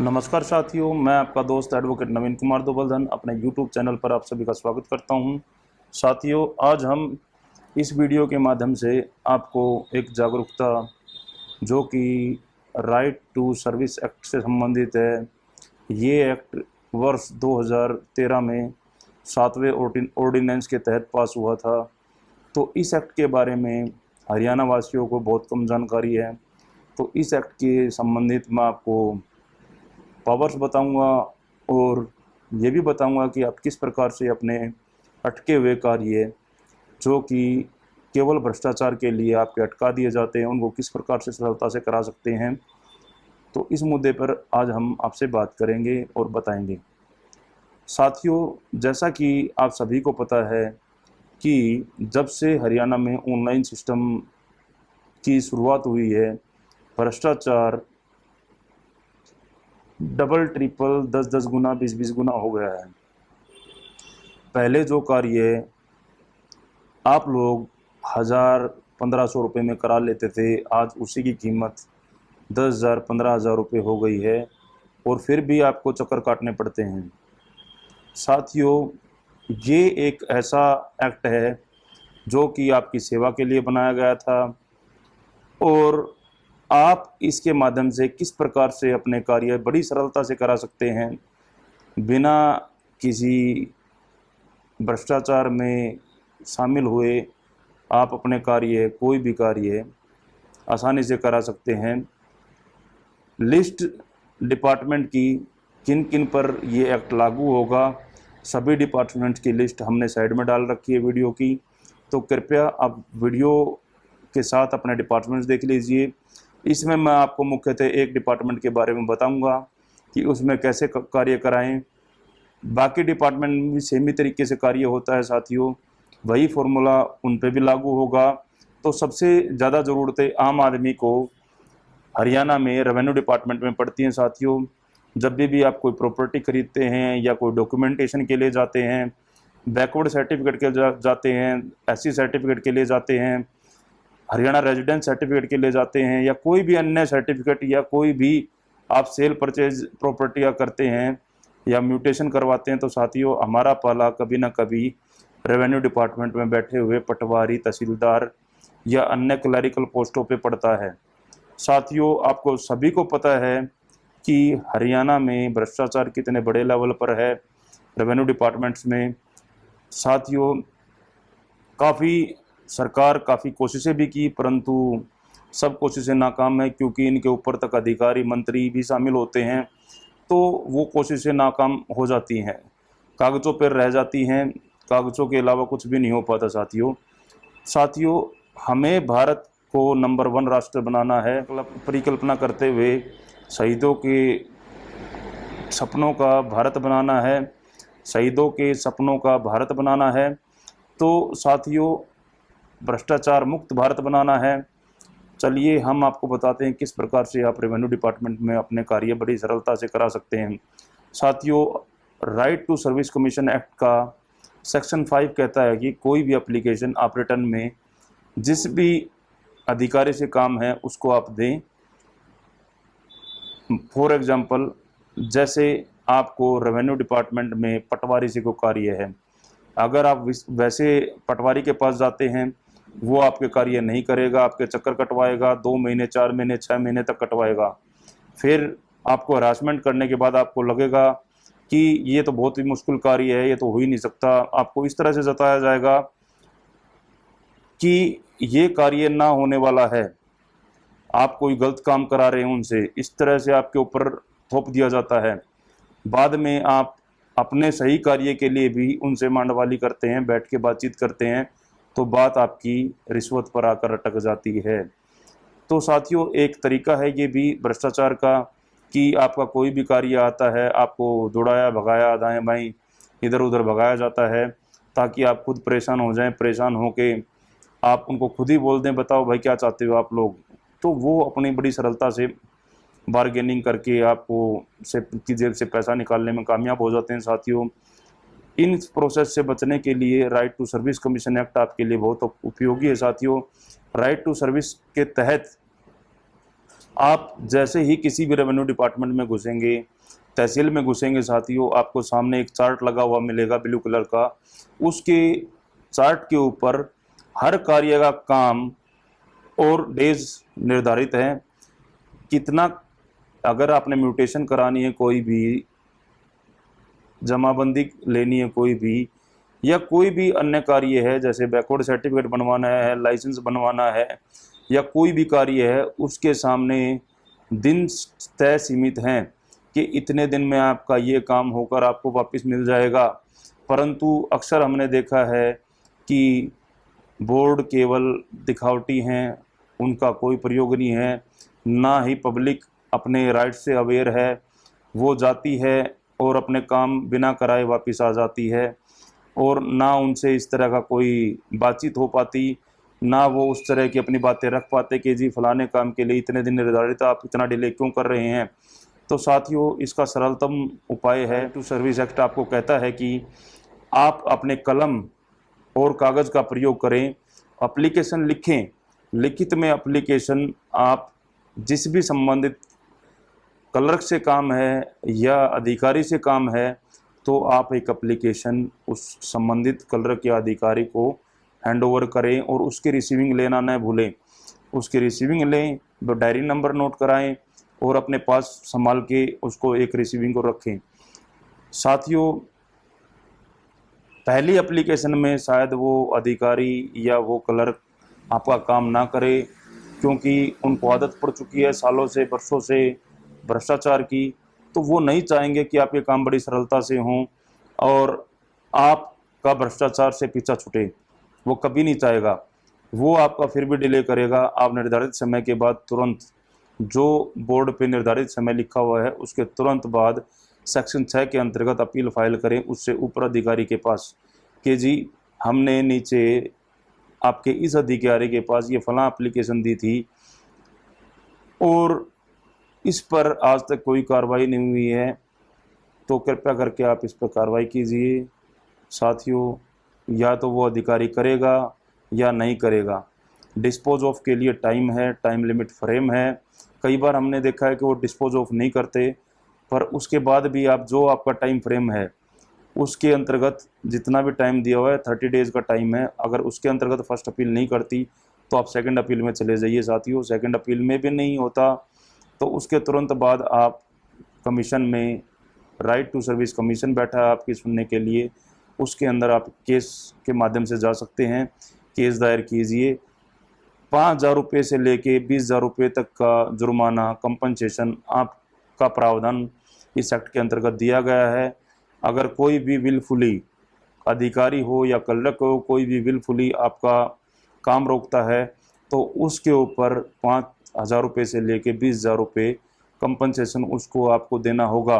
नमस्कार साथियों, मैं आपका दोस्त एडवोकेट नवीन कुमार दोबलधन अपने YouTube चैनल पर आप सभी का स्वागत करता हूं। साथियों, आज हम इस वीडियो के माध्यम से आपको एक जागरूकता जो कि राइट टू सर्विस एक्ट से संबंधित है। ये एक्ट वर्ष 2013 में 7वें ऑर्डिनेंस के तहत पास हुआ था। तो इस एक्ट के बारे में हरियाणा वासियों को बहुत कम जानकारी है। तो इस एक्ट के संबंधित मैं आपको पावर्स बताऊंगा और ये भी बताऊंगा कि आप किस प्रकार से अपने अटके हुए कार्य जो कि केवल भ्रष्टाचार के लिए आपके अटका दिए जाते हैं उनको किस प्रकार से सरलता से करा सकते हैं। तो इस मुद्दे पर आज हम आपसे बात करेंगे और बताएंगे। साथियों, जैसा कि आप सभी को पता है कि जब से हरियाणा में ऑनलाइन सिस्टम की शुरुआत हुई है, भ्रष्टाचार डबल ट्रिपल 10-10 गुना 20-20 गुना हो गया है। पहले जो कार्य आप लोग 1000-1500 रुपये में करा लेते थे, आज उसी की कीमत 10,000-15,000 रुपये हो गई है और फिर भी आपको चक्कर काटने पड़ते हैं। साथियों, ये एक ऐसा एक्ट है जो कि आपकी सेवा के लिए बनाया गया था और आप इसके माध्यम से किस प्रकार से अपने कार्य बड़ी सरलता से करा सकते हैं, बिना किसी भ्रष्टाचार में शामिल हुए आप अपने कार्य कोई भी कार्य आसानी से करा सकते हैं। लिस्ट डिपार्टमेंट की किन किन पर ये एक्ट लागू होगा, सभी डिपार्टमेंट की लिस्ट हमने साइड में डाल रखी है वीडियो की। तो कृपया आप वीडियो के साथ अपने डिपार्टमेंट्स देख लीजिए। इसमें मैं आपको मुख्यतः एक डिपार्टमेंट के बारे में बताऊंगा कि उसमें कैसे कार्य कराएं। बाकी डिपार्टमेंट में भी सेम ही तरीके से कार्य होता है साथियों, वही फॉर्मूला उन पे भी लागू होगा। तो सबसे ज़्यादा ज़रूरतें आम आदमी को हरियाणा में रेवेन्यू डिपार्टमेंट में पड़ती हैं साथियों। जब भी आप कोई प्रॉपर्टी खरीदते हैं या कोई डॉक्यूमेंटेशन के लिए जाते हैं, बैकवर्ड सर्टिफिकेट के जाते हैं, एससी सर्टिफिकेट के लिए जाते हैं, हरियाणा रेजिडेंस सर्टिफिकेट के लिए जाते हैं या कोई भी अन्य सर्टिफिकेट या कोई भी आप सेल परचेज प्रॉपर्टियाँ करते हैं या म्यूटेशन करवाते हैं, तो साथियों हमारा पाला कभी ना कभी रेवेन्यू डिपार्टमेंट में बैठे हुए पटवारी, तहसीलदार या अन्य क्लरिकल पोस्टों पे पड़ता है। साथियों, आपको सभी को पता है कि हरियाणा में भ्रष्टाचार कितने बड़े लेवल पर है रेवेन्यू डिपार्टमेंट्स में। साथियों, सरकार काफ़ी कोशिशें भी की, परंतु सब कोशिशें नाकाम है क्योंकि इनके ऊपर तक अधिकारी मंत्री भी शामिल होते हैं, तो वो कोशिशें नाकाम हो जाती हैं, कागज़ों पर रह जाती हैं, कागज़ों के अलावा कुछ भी नहीं हो पाता। साथियों, हमें भारत को नंबर 1 राष्ट्र बनाना है। परिकल्पना करते हुए शहीदों के सपनों का भारत बनाना है, शहीदों के सपनों का भारत बनाना है। तो साथियों, भ्रष्टाचार मुक्त भारत बनाना है। चलिए हम आपको बताते हैं किस प्रकार से आप रेवेन्यू डिपार्टमेंट में अपने कार्य बड़ी सरलता से करा सकते हैं। साथियों, right to service commission act का सेक्शन 5 कहता है कि कोई भी एप्लीकेशन आप रिटर्न में जिस भी अधिकारी से काम है उसको आप दें। फॉर एग्जांपल, जैसे आपको रेवेन्यू डिपार्टमेंट में पटवारी से कोई कार्य है, अगर आप वैसे पटवारी के पास जाते हैं, वो आपके कार्य नहीं करेगा, आपके चक्कर कटवाएगा, 2 महीने 4 महीने 6 महीने तक कटवाएगा। फिर आपको हरासमेंट करने के बाद आपको लगेगा कि ये तो बहुत ही मुश्किल कार्य है, ये तो हो ही नहीं सकता। आपको इस तरह से जताया जाएगा कि ये कार्य ना होने वाला है, आप कोई गलत काम करा रहे हैं उनसे, इस तरह से आपके ऊपर थोप दिया जाता है। बाद में आप अपने सही कार्य के लिए भी उनसे मांडवाली करते हैं, बैठ के बातचीत करते हैं, तो बात आपकी रिश्वत पर आकर अटक जाती है। तो साथियों, एक तरीका है ये भी भ्रष्टाचार का कि आपका कोई भी कार्य आता है, आपको दौड़ाया भगाया दाएं बाएं इधर उधर भगाया जाता है ताकि आप खुद परेशान हो जाएं। परेशान होके आप उनको खुद ही बोल दें, बताओ भाई क्या चाहते हो आप लोग, तो वो अपनी बड़ी सरलता से बारगेनिंग करके आपको से की जेब से पैसा निकालने में कामयाब हो जाते हैं। साथियों, इन प्रोसेस से बचने के लिए right to service commission act आपके लिए बहुत उपयोगी है। साथियों, राइट टू सर्विस के तहत आप जैसे ही किसी भी रेवेन्यू डिपार्टमेंट में घुसेंगे, तहसील में घुसेंगे साथियों, आपको सामने एक चार्ट लगा हुआ मिलेगा ब्लू कलर का। उसके चार्ट के ऊपर हर कार्य का काम और डेज निर्धारित है, कितना, अगर आपने म्यूटेशन करानी है, कोई भी जमाबंदी लेनी है, कोई भी, या कोई भी अन्य कार्य है, जैसे बैकवर्ड सर्टिफिकेट बनवाना है, लाइसेंस बनवाना है, या कोई भी कार्य है, उसके सामने दिन तय सीमित हैं कि इतने दिन में आपका ये काम होकर आपको वापस मिल जाएगा। परंतु अक्सर हमने देखा है कि बोर्ड केवल दिखावटी हैं, उनका कोई प्रयोग नहीं है, ना ही पब्लिक अपने राइट से अवेयर है। वो जाती है और अपने काम बिना कराए वापस आ जाती है, और ना उनसे इस तरह का कोई बातचीत हो पाती, ना वो उस तरह की अपनी बातें रख पाते कि जी फलाने काम के लिए इतने दिन निर्धारित, आप इतना डिले क्यों कर रहे हैं। तो साथियों, इसका सरलतम उपाय है, टू सर्विस एक्ट आपको कहता है कि आप अपने कलम और कागज़ का प्रयोग करें, एप्लीकेशन लिखें। लिखित में एप्लीकेशन आप जिस भी संबंधित क्लर्क से काम है या अधिकारी से काम है, तो आप एक एप्लीकेशन उस संबंधित क्लर्क या अधिकारी को हैंडओवर करें और उसकी रिसीविंग लेना न भूलें। उसकी रिसीविंग लें, वो डायरी नंबर नोट कराएं और अपने पास संभाल के उसको एक रिसीविंग को रखें। साथियों, पहली एप्लीकेशन में शायद वो अधिकारी या वो क्लर्क आपका काम ना करे, क्योंकि उनको आदत पड़ चुकी है सालों से, वर्षों से भ्रष्टाचार की। तो वो नहीं चाहेंगे कि आपके काम बड़ी सरलता से हों और आपका भ्रष्टाचार से पीछा छूटे। वो कभी नहीं चाहेगा, वो आपका फिर भी डिले करेगा। आप निर्धारित समय के बाद तुरंत, जो बोर्ड पे निर्धारित समय लिखा हुआ है उसके तुरंत बाद सेक्शन 6 के अंतर्गत अपील फाइल करें उससे ऊपर अधिकारी के पास कि जी हमने नीचे आपके इस अधिकारी के पास ये फलां एप्लीकेशन दी थी और इस पर आज तक कोई कार्रवाई नहीं हुई है, तो कृपया करके आप इस पर कार्रवाई कीजिए। साथियों, या तो वो अधिकारी करेगा या नहीं करेगा। डिस्पोज ऑफ के लिए टाइम है, टाइम लिमिट फ्रेम है। कई बार हमने देखा है कि वो डिस्पोज ऑफ नहीं करते, पर उसके बाद भी आप जो आपका टाइम फ्रेम है उसके अंतर्गत जितना भी टाइम दिया हुआ है 30 डेज़ का टाइम है, अगर उसके अंतर्गत फर्स्ट अपील नहीं करती तो आप सेकंड अपील में चले जाइए। साथियों, सेकंड अपील में भी नहीं होता तो उसके तुरंत बाद आप कमीशन में, राइट टू सर्विस कमीशन बैठा है आपकी सुनने के लिए, उसके अंदर आप केस के माध्यम से जा सकते हैं, केस दायर कीजिए। 5,000 रुपये से लेके 20,000 रुपये तक का जुर्माना, कंपनसेशन आपका प्रावधान इस एक्ट के अंतर्गत दिया गया है। अगर कोई भी विलफुली, अधिकारी हो या क्लर्क हो, कोई भी विलफुली आपका काम रोकता है तो उसके ऊपर 5,000 रुपये से लेके 20,000 रुपये कंपनसेशन उसको आपको देना होगा।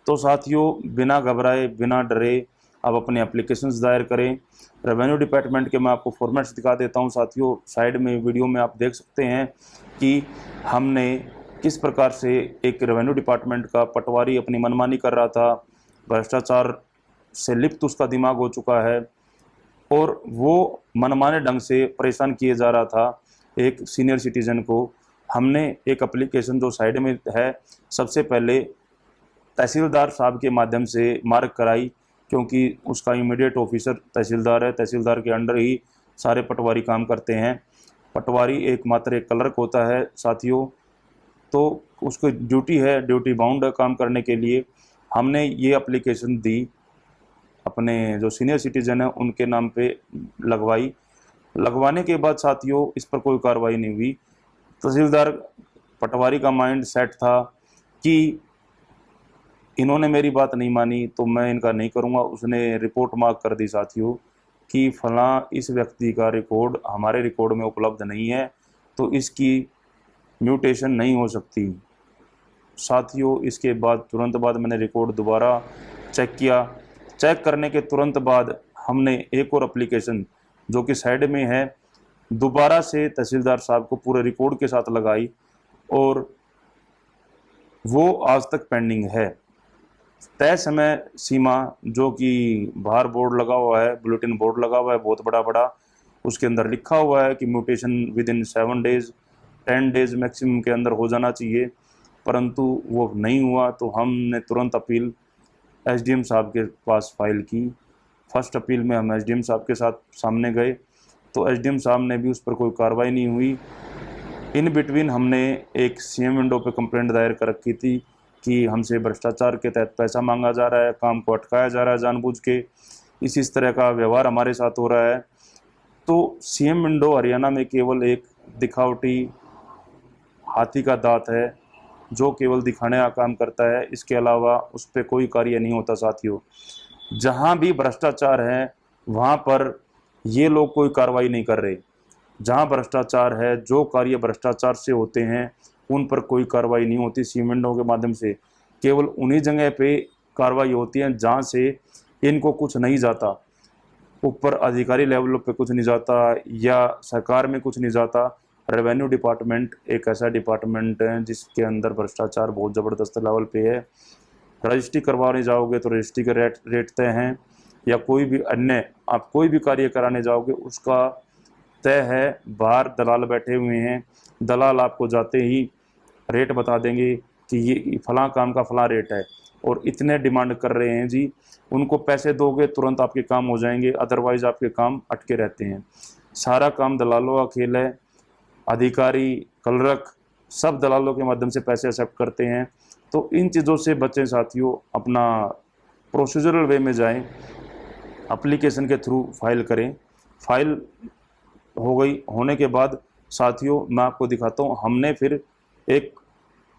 तो साथियों, बिना घबराए, बिना डरे आप अपने एप्लीकेशंस दायर करें। रेवेन्यू डिपार्टमेंट के मैं आपको फॉर्मेट्स दिखा देता हूं। साथियों, साइड में वीडियो में आप देख सकते हैं कि हमने किस प्रकार से एक रेवेन्यू डिपार्टमेंट का पटवारी अपनी मनमानी कर रहा था, भ्रष्टाचार से लिप्त उसका दिमाग हो चुका है और वो मनमाने ढंग से परेशान किए जा रहा था एक सीनियर सिटीजन को। हमने एक एप्लीकेशन जो साइड में है, सबसे पहले तहसीलदार साहब के माध्यम से मार्क कराई, क्योंकि उसका इमीडिएट ऑफिसर तहसीलदार है, तहसीलदार के अंडर ही सारे पटवारी काम करते हैं। पटवारी एकमात्र एक क्लर्क होता है साथियों, तो उसकी ड्यूटी है, ड्यूटी बाउंड है काम करने के लिए। हमने ये एप्लीकेशन दी, अपने जो सीनियर सिटीजन है उनके नाम पे लगवाई। लगवाने के बाद साथियों इस पर कोई कार्रवाई नहीं हुई। तहसीलदार, पटवारी का माइंड सेट था कि इन्होंने मेरी बात नहीं मानी तो मैं इनका नहीं करूंगा। उसने रिपोर्ट मार्क कर दी साथियों कि फलां इस व्यक्ति का रिकॉर्ड हमारे रिकॉर्ड में उपलब्ध नहीं है, तो इसकी म्यूटेशन नहीं हो सकती। साथियों, इसके बाद तुरंत बाद मैंने रिकॉर्ड दोबारा चेक किया। चेक करने के तुरंत बाद हमने एक और एप्लीकेशन जो कि साइड में है, दोबारा से तहसीलदार साहब को पूरे रिकॉर्ड के साथ लगाई और वो आज तक पेंडिंग है। तय समय सीमा जो कि बाहर बोर्ड लगा हुआ है, बुलेटिन बोर्ड लगा हुआ है बहुत बड़ा बड़ा, उसके अंदर लिखा हुआ है कि mutation with in 7 days, 10 days maximum के अंदर हो जाना चाहिए, परंतु वो नहीं हुआ। तो हमने तुरंत अपील एसडीएम साहब के पास फाइल की। फर्स्ट अपील में हम एसडीएम साहब के साथ सामने गए, तो एसडीएम साहब ने भी उस पर कोई कार्रवाई नहीं हुई। इन बिटवीन हमने एक सीएम विंडो पे कंप्लेंट दायर कर रखी थी कि हमसे भ्रष्टाचार के तहत पैसा मांगा जा रहा है, काम को अटकाया जा रहा है जानबूझ के, इस तरह का व्यवहार हमारे साथ हो रहा है। तो सीएम विंडो हरियाणा में केवल एक दिखावटी हाथी का दांत है, जो केवल दिखाने का काम करता है, इसके अलावा उस पर कोई कार्य नहीं होता साथियों। जहाँ भी भ्रष्टाचार है वहाँ पर ये लोग कोई कार्रवाई नहीं कर रहे। जहाँ भ्रष्टाचार है, जो कार्य भ्रष्टाचार से होते हैं उन पर कोई कार्रवाई नहीं होती। सीएम विंडो के माध्यम से केवल उन्हीं जगह पे कार्रवाई होती है जहाँ से इनको कुछ नहीं जाता, ऊपर अधिकारी लेवल पे कुछ नहीं जाता या सरकार में कुछ नहीं जाता। रेवेन्यू डिपार्टमेंट एक ऐसा डिपार्टमेंट है जिसके अंदर भ्रष्टाचार बहुत ज़बरदस्त लेवल पे है। रजिस्ट्री करवाने जाओगे तो रजिस्ट्री के रेट तय हैं, या कोई भी अन्य आप कोई भी कार्य कराने जाओगे उसका तय है। बाहर दलाल बैठे हुए हैं, दलाल आपको जाते ही रेट बता देंगे कि ये फलां काम का फलां रेट है और इतने डिमांड कर रहे हैं जी। उनको पैसे दोगे तुरंत आपके काम हो जाएंगे, अदरवाइज़ आपके काम अटके रहते हैं। सारा काम दलालों का खेल है। अधिकारी, क्लर्क सब दलालों के माध्यम से पैसे एक्सेप्ट करते हैं। तो इन चीज़ों से बचें साथियों, अपना प्रोसीजरल वे में जाएं, एप्लीकेशन के थ्रू फाइल करें। फाइल हो गई, होने के बाद साथियों मैं आपको दिखाता हूँ, हमने फिर एक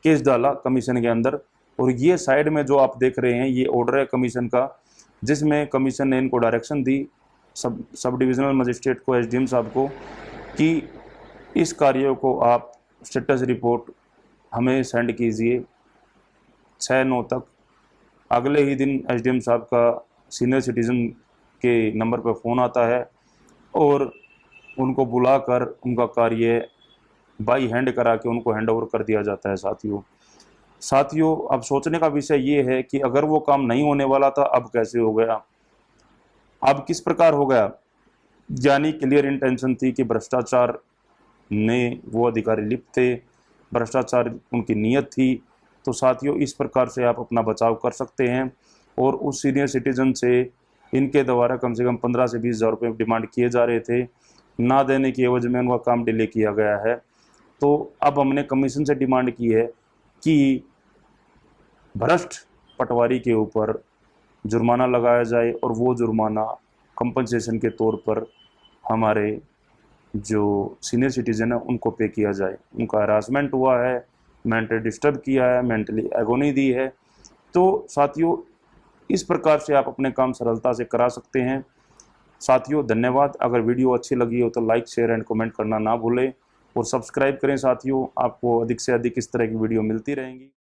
केस डाला कमीशन के अंदर। और ये साइड में जो आप देख रहे हैं ये ऑर्डर है कमीशन का, जिसमें कमीशन ने इनको डायरेक्शन दी सब डिविजनल मजिस्ट्रेट को, एसडीएम साहब को, कि इस कार्य को आप स्टेटस रिपोर्ट हमें सेंड कीजिए 6/9 तक। अगले ही दिन एसडीएम साहब का सीनियर सिटीज़न के नंबर पर फ़ोन आता है और उनको बुलाकर उनका कार्य बाई हैंड करा के उनको हैंड ओवर कर दिया जाता है साथियों। अब सोचने का विषय ये है कि अगर वो काम नहीं होने वाला था अब कैसे हो गया, अब किस प्रकार हो गया। यानी क्लियर इंटेंशन थी कि भ्रष्टाचार ने वो अधिकारी लिप्त थे, भ्रष्टाचार उनकी नीयत थी। तो साथियों इस प्रकार से आप अपना बचाव कर सकते हैं। और उस सीनियर सिटीजन से इनके द्वारा कम से कम 15 से 20 हज़ार रुपये डिमांड किए जा रहे थे, ना देने की एवज में उनका काम डिले किया गया है। तो अब हमने कमीशन से डिमांड की है कि भ्रष्ट पटवारी के ऊपर जुर्माना लगाया जाए और वो जुर्माना कंपनसेशन के तौर पर हमारे जो सीनियर सिटीज़न है उनको पे किया जाए। उनका हरासमेंट हुआ है, मेंटली डिस्टर्ब किया है, मेंटली एगोनी दी है। तो साथियों इस प्रकार से आप अपने काम सरलता से करा सकते हैं। साथियों धन्यवाद। अगर वीडियो अच्छी लगी हो तो लाइक, शेयर एंड कमेंट करना ना भूलें और सब्सक्राइब करें साथियों। आपको अधिक से अधिक इस तरह की वीडियो मिलती रहेंगी।